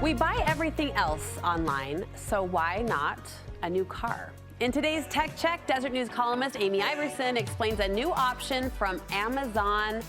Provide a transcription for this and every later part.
We buy everything else online, so why not a new car? In today's Tech Check, Desert News columnist Amy Iverson explains a new option from Amazon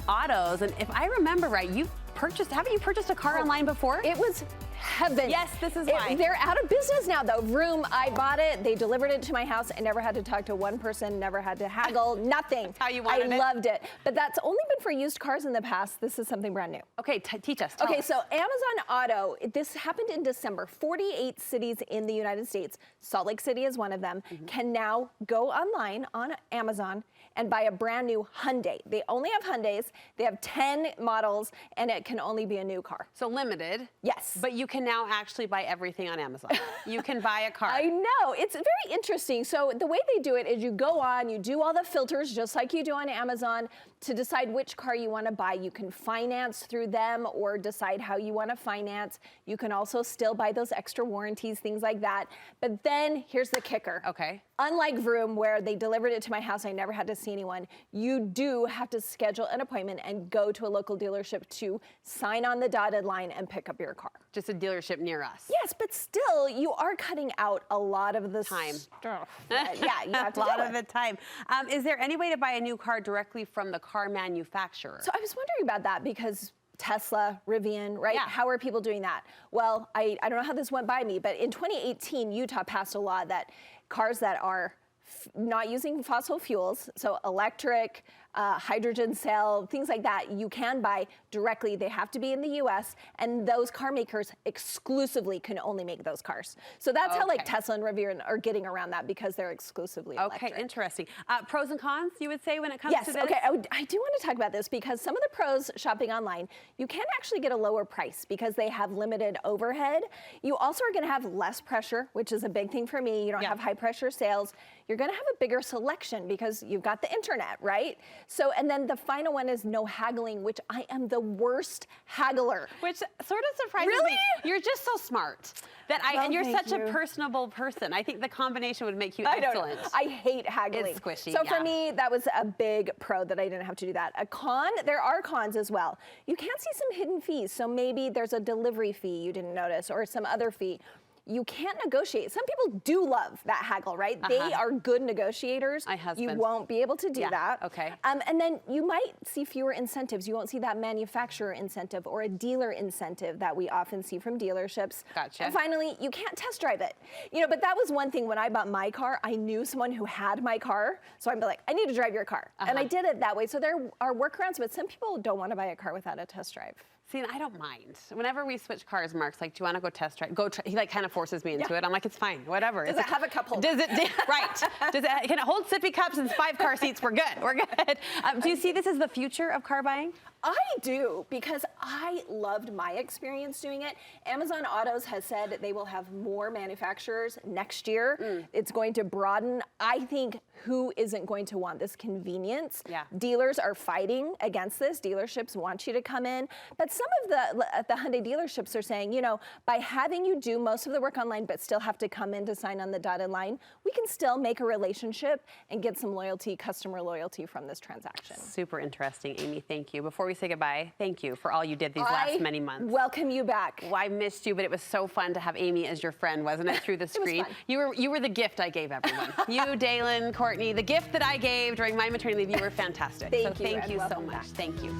Autos. And if I remember right, haven't you purchased a car online before? It was heaven. Yes, this is why. They're out of business now, though. Vroom, I bought it. They delivered it to my house. I never had to talk to one person, never had to haggle, nothing. That's how you wanted I it? loved it. But that's only been for used cars in the past. This is something brand new. Okay, teach us. Tell us. So Amazon Auto, this happened in December. 48 cities in the United States, Salt Lake City is one of them, can now go online on Amazon and buy a brand new Hyundai. They only have Hyundais. They have 10 models, and it can only be a new car. So limited. Yes. But you can now actually buy everything on Amazon. You can buy a car. I know. It's very interesting. So the way they do it is you go on, you do all the filters just like you do on Amazon to decide which car you want to buy. You can finance through them or decide how you want to finance. You can also still buy those extra warranties, things like that. But then here's the kicker. Okay. Unlike Vroom, where they delivered it to my house, I never had to see anyone, you do have to schedule an appointment and go to a local dealership to sign on the dotted line and pick up your car. Just a dealership near us. Yes, but still, you are cutting out a lot of the Time. stuff. Yeah, you have to a lot do of the time. Is there any way to buy a new car directly from the car manufacturer? So I was wondering about that because Tesla, Rivian, right? Yeah. How are people doing that? Well, I don't know how this went by me, but in 2018, Utah passed a law that cars that are not using fossil fuels, so electric, hydrogen cell, things like that, you can buy directly. They have to be in the U.S., and those car makers exclusively can only make those cars. So that's how like Tesla and Rivian are getting around that because they're exclusively electric. Okay, interesting. Pros and cons, you would say, when it comes to this? Yes, okay, I do want to talk about this because some of the pros shopping online, you can actually get a lower price because they have limited overhead. You also are going to have less pressure, which is a big thing for me. You don't have high pressure sales. You're going to have a bigger selection because you've got the internet, right? So, and then the final one is no haggling, which I am the worst haggler. Which sort of surprises Really? me. You're just so smart. And you're thank such you. a personable person. I think the combination would make you I excellent. I hate haggling. It's squishy, So yeah. for me, that was a big pro that I didn't have to do that. A con, there are cons as well. You can see some hidden fees. So maybe there's a delivery fee you didn't notice or some other fee. You can't negotiate. Some people do love that haggle, right? They are good negotiators. My husband. You won't be able to do that. Okay. And then you might see fewer incentives. You won't see that manufacturer incentive or a dealer incentive that we often see from dealerships. Gotcha. And finally, you can't test drive it. You know, but that was one thing when I bought my car, I knew someone who had my car. So I'm like, I need to drive your car. And I did it that way. So there are workarounds, but some people don't want to buy a car without a test drive. See, I don't mind. Whenever we switch cars, Mark's like, do you want to go test drive? He like kind of forces me into it. I'm like, it's fine, whatever. Does it have a cup holder? Does it, right. Can it hold sippy cups and 5 car seats? We're good, we're good. Do you see this as the future of car buying? I do, because I loved my experience doing it. Amazon Autos has said they will have more manufacturers next year. It's going to broaden. I think who isn't going to want this convenience? Yeah. Dealers are fighting against this. Dealerships want you to come in. But some of the Hyundai dealerships are saying, you know, by having you do most of the work online but still have to come in to sign on the dotted line, we can still make a relationship and get some loyalty, customer loyalty from this transaction. Super interesting, Amy, thank you. Before we say goodbye, thank you for all you did these last many months. Welcome you back. Well, I missed you, but it was so fun to have Amy as your friend, wasn't it, through the screen? You were the gift I gave everyone. You, Dalen, Courtney, the gift that I gave during my maternity leave. You were fantastic. Thank you Thank you so welcome much. back. Thank you.